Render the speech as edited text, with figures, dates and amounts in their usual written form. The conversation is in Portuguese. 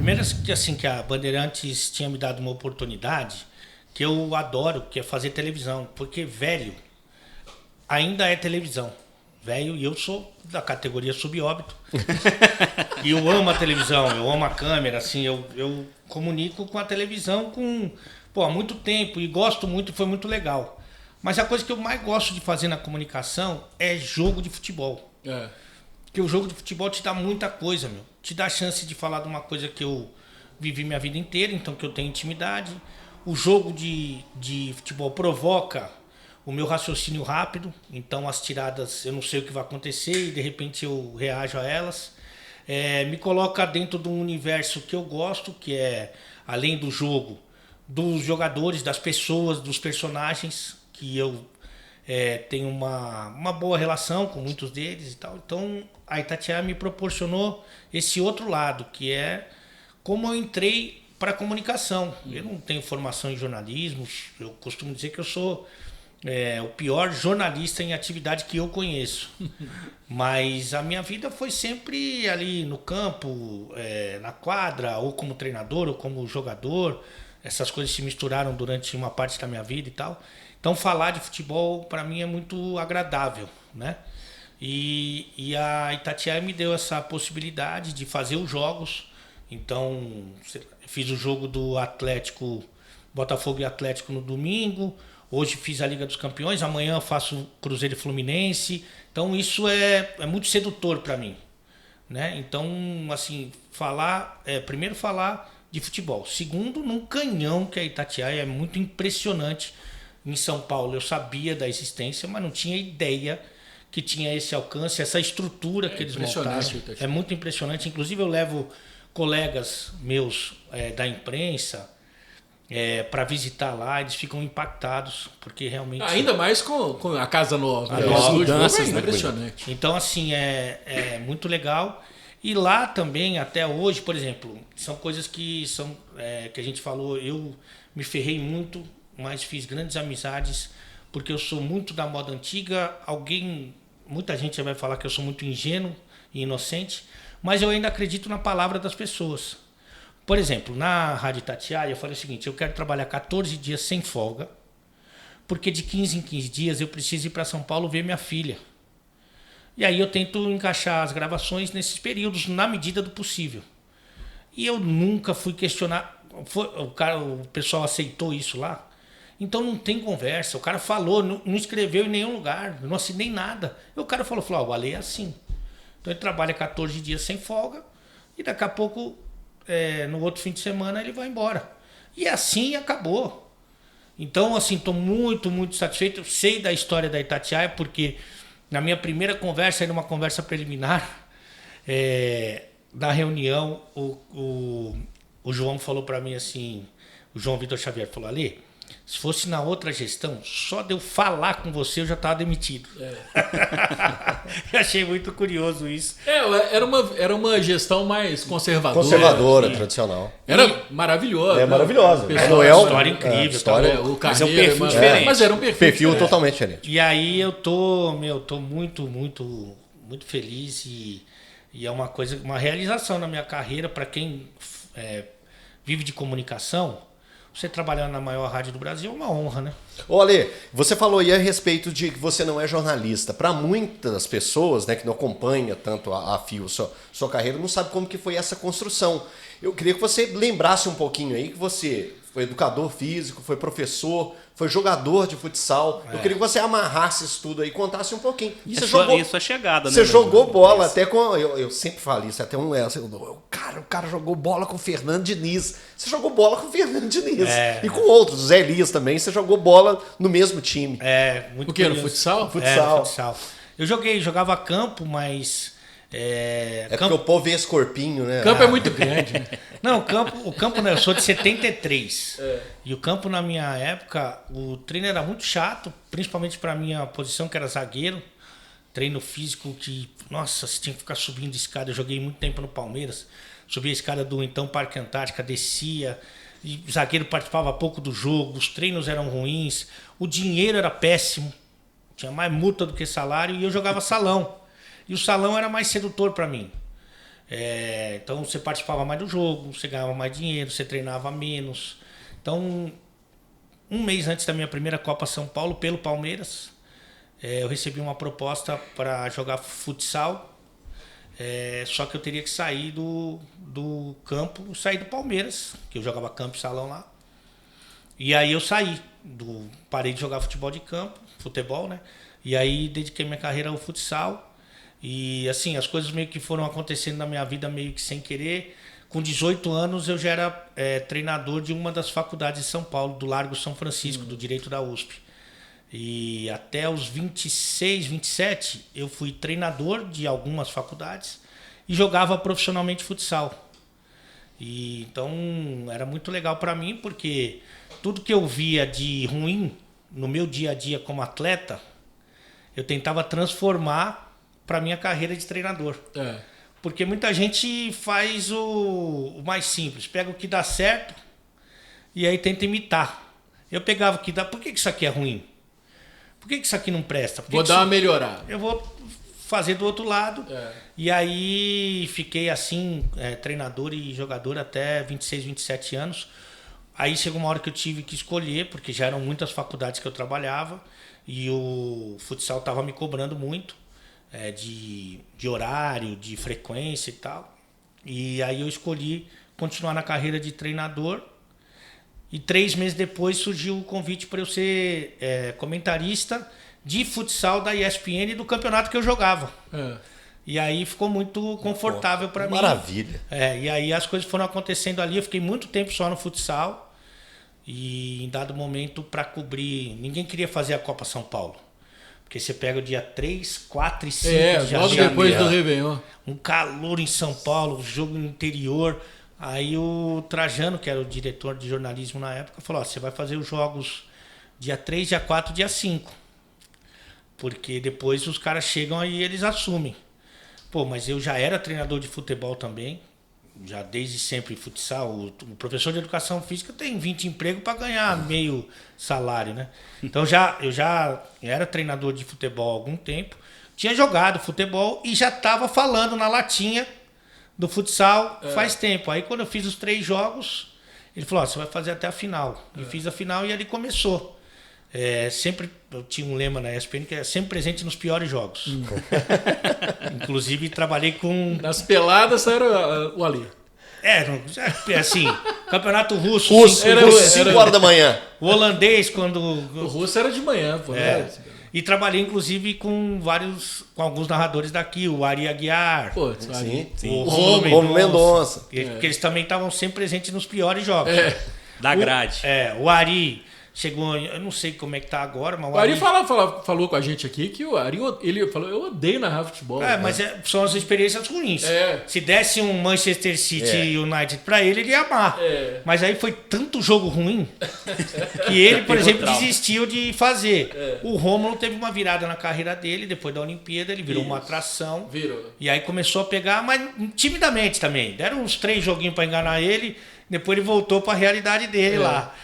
Primeiro que assim, que a Bandeirantes tinha me dado uma oportunidade que eu adoro, que é fazer televisão. Porque velho ainda é televisão. Velho, e eu sou da categoria subóbito. E eu amo a televisão, eu amo a câmera, assim, eu comunico com a televisão há muito tempo e gosto muito, foi muito legal. Mas a coisa que eu mais gosto de fazer na comunicação é jogo de futebol. Porque o jogo de futebol te dá muita coisa, meu. Te dá a chance de falar de uma coisa que eu vivi minha vida inteira, então que eu tenho intimidade. O jogo de futebol provoca o meu raciocínio rápido, então as tiradas eu não sei o que vai acontecer e de repente eu reajo a elas. Me coloca dentro de um universo que eu gosto, que é, além do jogo, dos jogadores, das pessoas, dos personagens, que eu tenho uma boa relação com muitos deles e tal. Então a Itatiaia me proporcionou esse outro lado, que é como eu entrei para a comunicação. Eu não tenho formação em jornalismo, eu costumo dizer que eu sou o pior jornalista em atividade que eu conheço. Mas a minha vida foi sempre ali no campo, na quadra, ou como treinador, ou como jogador. Essas coisas se misturaram durante uma parte da minha vida e tal. Então falar de futebol para mim é muito agradável, né? E a Itatiaia me deu essa possibilidade de fazer os jogos. Então fiz o jogo do Atlético, Botafogo e Atlético no domingo. Hoje fiz a Liga dos Campeões, amanhã faço Cruzeiro e Fluminense. Então isso é muito sedutor para mim, né? Então, assim, primeiro falar de futebol. Segundo, num canhão que a Itatiaia é muito impressionante. Em São Paulo eu sabia da existência, mas não tinha ideia que tinha esse alcance, essa estrutura que eles montaram. É muito impressionante. Inclusive eu levo colegas meus da imprensa para visitar lá, eles ficam impactados, porque realmente... Ainda mais com a casa nova. As mudanças, é impressionante. Então, assim, é muito legal. E lá também, até hoje, por exemplo, são coisas que a gente falou, eu me ferrei muito, mas fiz grandes amizades, porque eu sou muito da moda antiga. Muita gente vai falar que eu sou muito ingênuo e inocente, mas eu ainda acredito na palavra das pessoas. Por exemplo, na Rádio Itatiaia, eu falei o seguinte: eu quero trabalhar 14 dias sem folga, porque de 15 em 15 dias eu preciso ir para São Paulo ver minha filha. E aí eu tento encaixar as gravações nesses períodos, na medida do possível. E eu nunca fui questionar. O pessoal aceitou isso lá. Então não tem conversa. O cara falou, não escreveu em nenhum lugar, não assinei nada. E o cara falou, o Ale é assim. Então ele trabalha 14 dias sem folga e daqui a pouco... no outro fim de semana ele vai embora. E assim acabou. Então, assim, estou muito, muito satisfeito. Eu sei da história da Itatiaia, porque na minha primeira conversa, era uma conversa preliminar, da reunião, o João falou para mim assim, o João Vitor Xavier falou, Ale, se fosse na outra gestão, só de eu falar com você eu já estava demitido. Eu achei muito curioso isso. Era uma gestão mais conservadora. Conservadora, tradicional. Era maravilhosa. É maravilhosa. Uma história incrível. O mas é um perfil diferente. Mas era um perfil totalmente diferente. E aí eu tô muito, muito, muito feliz e é uma realização na minha carreira para quem vive de comunicação. Você trabalhar na maior rádio do Brasil é uma honra, né? Ô Ale, você falou aí a respeito de que você não é jornalista. Para muitas pessoas, né, que não acompanham tanto a fio sua carreira, não sabe como que foi essa construção. Eu queria que você lembrasse um pouquinho aí que você foi educador físico, foi professor, foi jogador de futsal. Eu queria que você amarrasse isso tudo aí, contasse um pouquinho. Isso é chegada, né? Você jogou bola até com... Eu sempre falo isso, até o cara jogou bola com o Fernando Diniz. Você jogou bola com o Fernando Diniz. E com outros, o Zé Elias também. Você jogou bola no mesmo time. Muito O que? No futsal? Futsal. Eu jogava campo, mas... porque o povo vê esse corpinho, né? Campo é muito grande, né? Não, o campo, né? Eu sou de 73. E o campo, na minha época, o treino era muito chato, principalmente para minha posição, que era zagueiro. Treino físico que, nossa, você tinha que ficar subindo escada. Eu joguei muito tempo no Palmeiras. Subia a escada do então Parque Antártica, descia. E o zagueiro participava pouco do jogo, os treinos eram ruins, o dinheiro era péssimo. Tinha mais multa do que salário e eu jogava salão. E o salão era mais sedutor para mim. Então você participava mais do jogo, você ganhava mais dinheiro, você treinava menos. Então, um mês antes da minha primeira Copa São Paulo, pelo Palmeiras, eu recebi uma proposta para jogar futsal, só que eu teria que sair do campo, sair do Palmeiras, que eu jogava campo e salão lá. E aí eu parei de jogar futebol de campo, futebol, né? E aí dediquei minha carreira ao futsal. E assim, as coisas meio que foram acontecendo na minha vida meio que sem querer. Com 18 anos eu já era treinador de uma das faculdades de São Paulo, do Largo São Francisco, do Direito da USP. E até os 26, 27 eu fui treinador de algumas faculdades e jogava profissionalmente futsal. E então era muito legal para mim, porque tudo que eu via de ruim no meu dia a dia como atleta, eu tentava transformar para minha carreira de treinador. Porque muita gente faz o mais simples, pega o que dá certo e aí tenta imitar. Eu pegava o que dá, por que isso aqui é ruim? Por que isso aqui não presta? Vou dar uma melhorada. Eu vou fazer do outro lado. E aí fiquei assim, treinador e jogador até 26, 27 anos. Aí chegou uma hora que eu tive que escolher, porque já eram muitas faculdades que eu trabalhava e o futsal estava me cobrando muito de horário, de frequência e tal. E aí eu escolhi continuar na carreira de treinador. E 3 meses depois surgiu o convite para eu ser comentarista de futsal da ESPN do campeonato que eu jogava. E aí ficou muito confortável para mim. Maravilha. E aí as coisas foram acontecendo ali. Eu fiquei muito tempo só no futsal. E em dado momento, para cobrir... Ninguém queria fazer a Copa São Paulo. Porque você pega o dia 3, 4 e 5 de janeiro. Logo depois do Réveillon. Um calor em São Paulo, jogo no interior. Aí o Trajano, que era o diretor de jornalismo na época, falou: você vai fazer os jogos dia 3, dia 4, dia 5. Porque depois os caras chegam e eles assumem. Pô, mas eu já era treinador de futebol também. Já desde sempre futsal. O professor de educação física tem 20 empregos para ganhar meio salário, né? Então eu já era treinador de futebol há algum tempo. Tinha jogado futebol e já estava falando na latinha do futsal faz tempo. Aí quando eu fiz os 3 jogos, ele falou: você vai fazer até a final. E fiz a final e ali começou. Sempre eu tinha um lema na ESPN que é sempre presente nos piores jogos. Inclusive trabalhei com... Nas peladas era o Ali. Assim, campeonato russo. 5 horas da manhã. O holandês, quando... O russo era de manhã, pô. E trabalhei, inclusive, com alguns narradores daqui, o Ari Aguiar, Pô, o Romulo Mendonça. Porque eles também estavam sempre presentes nos piores jogos. Da grade. O Ari chegou, eu não sei como é que tá agora, mas o Ari falou com a gente aqui que o Ari, ele falou: eu odeio narrar futebol. Mas são as experiências ruins. Se desse um Manchester City United pra ele ia amar. Mas aí foi tanto jogo ruim que ele, por exemplo, desistiu de fazer. O Rômulo teve uma virada na carreira dele, depois da Olimpíada, ele virou uma atração. E aí começou a pegar, mas timidamente também. Deram uns 3 joguinhos pra enganar ele, depois ele voltou pra realidade dele lá.